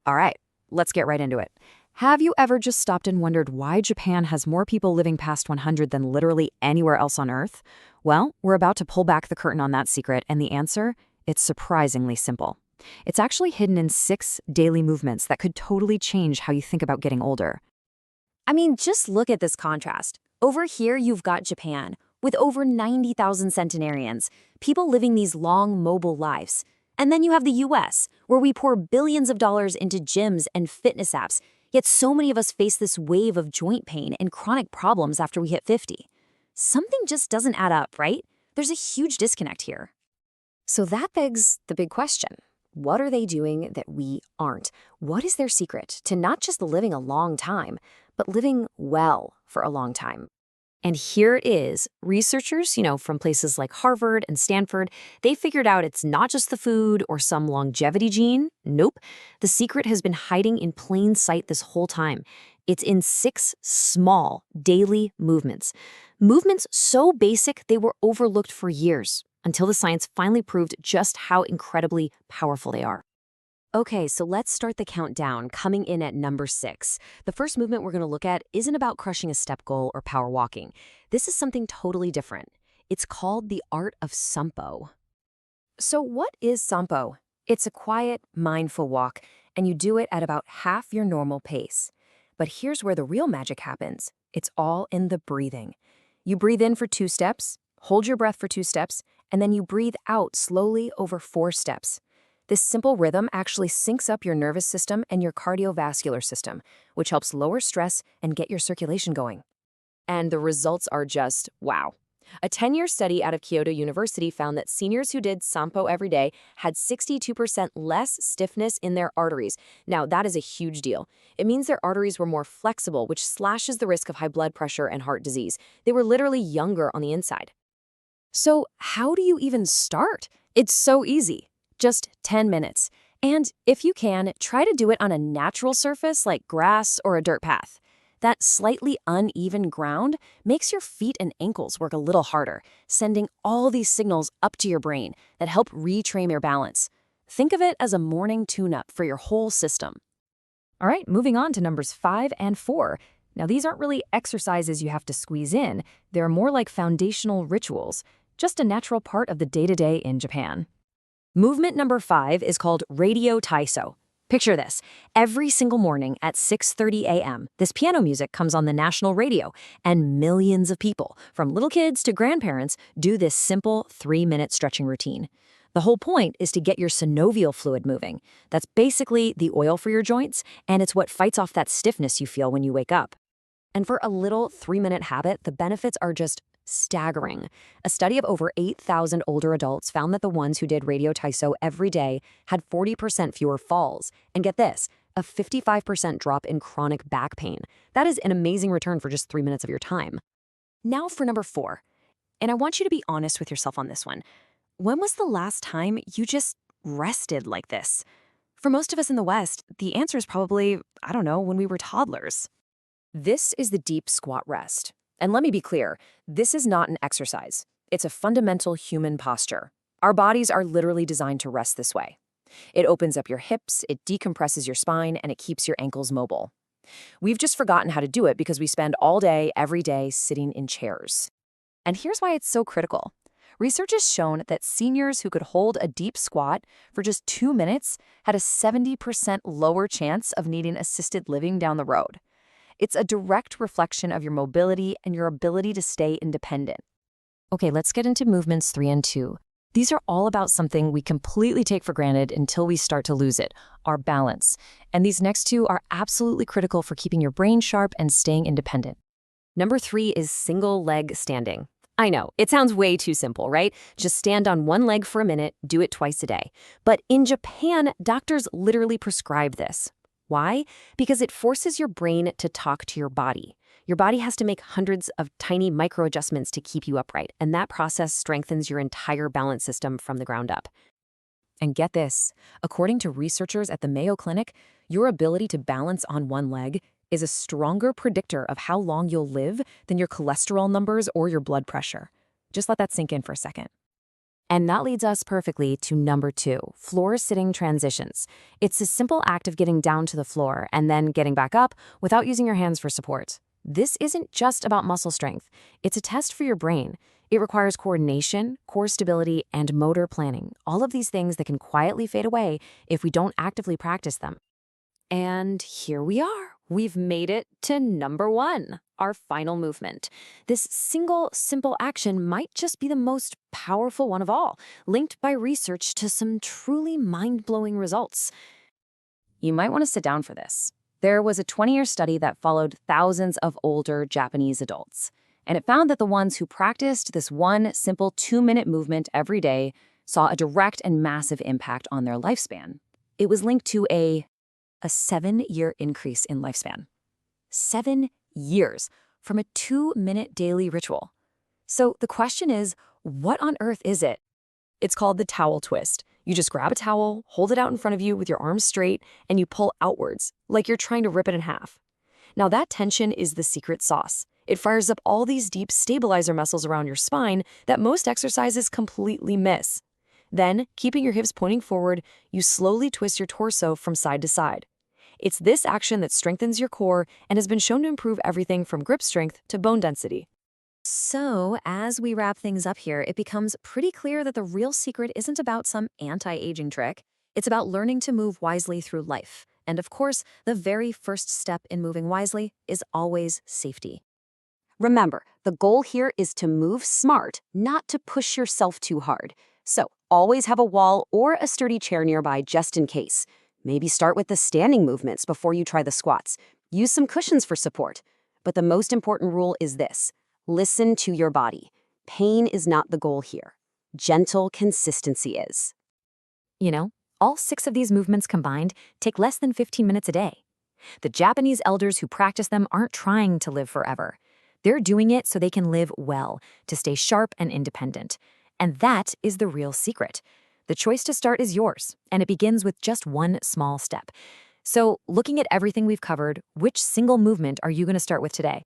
All right, let's get right into it. Have you ever just stopped and wondered why Japan has more people living past 100 than literally anywhere else on Earth? Well, we're about to pull back the curtain on that secret, and the answer? It's surprisingly simple. It's actually hidden in 6 daily movements that could totally change how you think about getting older. I mean, just look at this contrast. Over here, you've got Japan, with over 90,000 centenarians, people living these long, mobile lives. And then you have the US, where we pour billions of dollars into gyms and fitness apps, yet so many of us face this wave of joint pain and chronic problems after we hit 50. Something just doesn't add up, right? There's a huge disconnect here. So that begs the big question. What are they doing that we aren't? What is their secret to not just living a long time, but living well for a long time? And here it is. Researchers, from places like Harvard and Stanford, they figured out it's not just the food or some longevity gene. Nope. The secret has been hiding in plain sight this whole time. It's in 6 small daily movements. Movements so basic they were overlooked for years, until the science finally proved just how incredibly powerful they are. Okay, so let's start the countdown, coming in at number 6. The first movement we're going to look at isn't about crushing a step goal or power walking. This is something totally different. It's called the art of Sampo. So what is Sampo? It's a quiet, mindful walk, and you do it at about half your normal pace. But here's where the real magic happens. It's all in the breathing. You breathe in for 2 steps, hold your breath for 2 steps, and then you breathe out slowly over 4 steps. This simple rhythm actually syncs up your nervous system and your cardiovascular system, which helps lower stress and get your circulation going. And the results are just wow. A 10-year study out of Kyoto University found that seniors who did Sampo every day had 62% less stiffness in their arteries. Now, that is a huge deal. It means their arteries were more flexible, which slashes the risk of high blood pressure and heart disease. They were literally younger on the inside. So, how do you even start? It's so easy. Just 10 minutes. And if you can, try to do it on a natural surface like grass or a dirt path. That slightly uneven ground makes your feet and ankles work a little harder, sending all these signals up to your brain that help retrain your balance. Think of it as a morning tune-up for your whole system. All right, moving on to numbers 5 and 4. Now, these aren't really exercises you have to squeeze in. They're more like foundational rituals, just a natural part of the day-to-day in Japan. Movement number 5 is called radio taiso. Picture this. Every single morning at 6:30 a.m., this piano music comes on the national radio, and millions of people, from little kids to grandparents, do this simple 3-minute stretching routine. The whole point is to get your synovial fluid moving. That's basically the oil for your joints, and it's what fights off that stiffness you feel when you wake up. And for a little 3-minute habit, the benefits are just staggering. A study of over 8,000 older adults found that the ones who did radio taiso every day had 40% fewer falls. And get this, a 55% drop in chronic back pain. That is an amazing return for just 3 minutes of your time. Now for number 4. And I want you to be honest with yourself on this one. When was the last time you just rested like this? For most of us in the West, the answer is probably, when we were toddlers. This is the deep squat rest. And let me be clear, this is not an exercise. It's a fundamental human posture. Our bodies are literally designed to rest this way. It opens up your hips, it decompresses your spine, and it keeps your ankles mobile. We've just forgotten how to do it because we spend all day, every day, sitting in chairs. And here's why it's so critical. Research has shown that seniors who could hold a deep squat for just 2 minutes had a 70% lower chance of needing assisted living down the road. It's a direct reflection of your mobility and your ability to stay independent. Okay, let's get into movements 3 and 2. These are all about something we completely take for granted until we start to lose it, our balance. And these next 2 are absolutely critical for keeping your brain sharp and staying independent. Number 3 is single leg standing. I know, it sounds way too simple, right? Just stand on one leg for a minute, do it twice a day. But in Japan, doctors literally prescribe this. Why? Because it forces your brain to talk to your body. Your body has to make hundreds of tiny micro adjustments to keep you upright, and that process strengthens your entire balance system from the ground up. And get this, according to researchers at the Mayo Clinic, your ability to balance on one leg is a stronger predictor of how long you'll live than your cholesterol numbers or your blood pressure. Just let that sink in for a second. And that leads us perfectly to number 2, floor sitting transitions. It's a simple act of getting down to the floor and then getting back up without using your hands for support. This isn't just about muscle strength. It's a test for your brain. It requires coordination, core stability, and motor planning, all of these things that can quietly fade away if we don't actively practice them. And here we are. We've made it to number 1, our final movement. This single, simple action might just be the most powerful one of all, linked by research to some truly mind-blowing results. You might want to sit down for this. There was a 20-year study that followed thousands of older Japanese adults, and it found that the ones who practiced this one simple 2-minute movement every day saw a direct and massive impact on their lifespan. It was linked to a 7-year increase in lifespan. 7 years from a 2-minute daily ritual. So the question is, what on earth is it? It's called the towel twist. You just grab a towel, hold it out in front of you with your arms straight, and you pull outwards, like you're trying to rip it in half. Now that tension is the secret sauce. It fires up all these deep stabilizer muscles around your spine that most exercises completely miss. Then, keeping your hips pointing forward, you slowly twist your torso from side to side. It's this action that strengthens your core and has been shown to improve everything from grip strength to bone density. So, as we wrap things up here, it becomes pretty clear that the real secret isn't about some anti-aging trick. It's about learning to move wisely through life. And of course, the very first step in moving wisely is always safety. Remember, the goal here is to move smart, not to push yourself too hard. So, always have a wall or a sturdy chair nearby just in case. Maybe start with the standing movements before you try the squats. Use some cushions for support. But the most important rule is this: listen to your body. Pain is not the goal here. Gentle consistency is. You know, all 6 of these movements combined take less than 15 minutes a day. The Japanese elders who practice them aren't trying to live forever. They're doing it so they can live well, to stay sharp and independent. And that is the real secret. The choice to start is yours, and it begins with just one small step. So, looking at everything we've covered, which single movement are you going to start with today?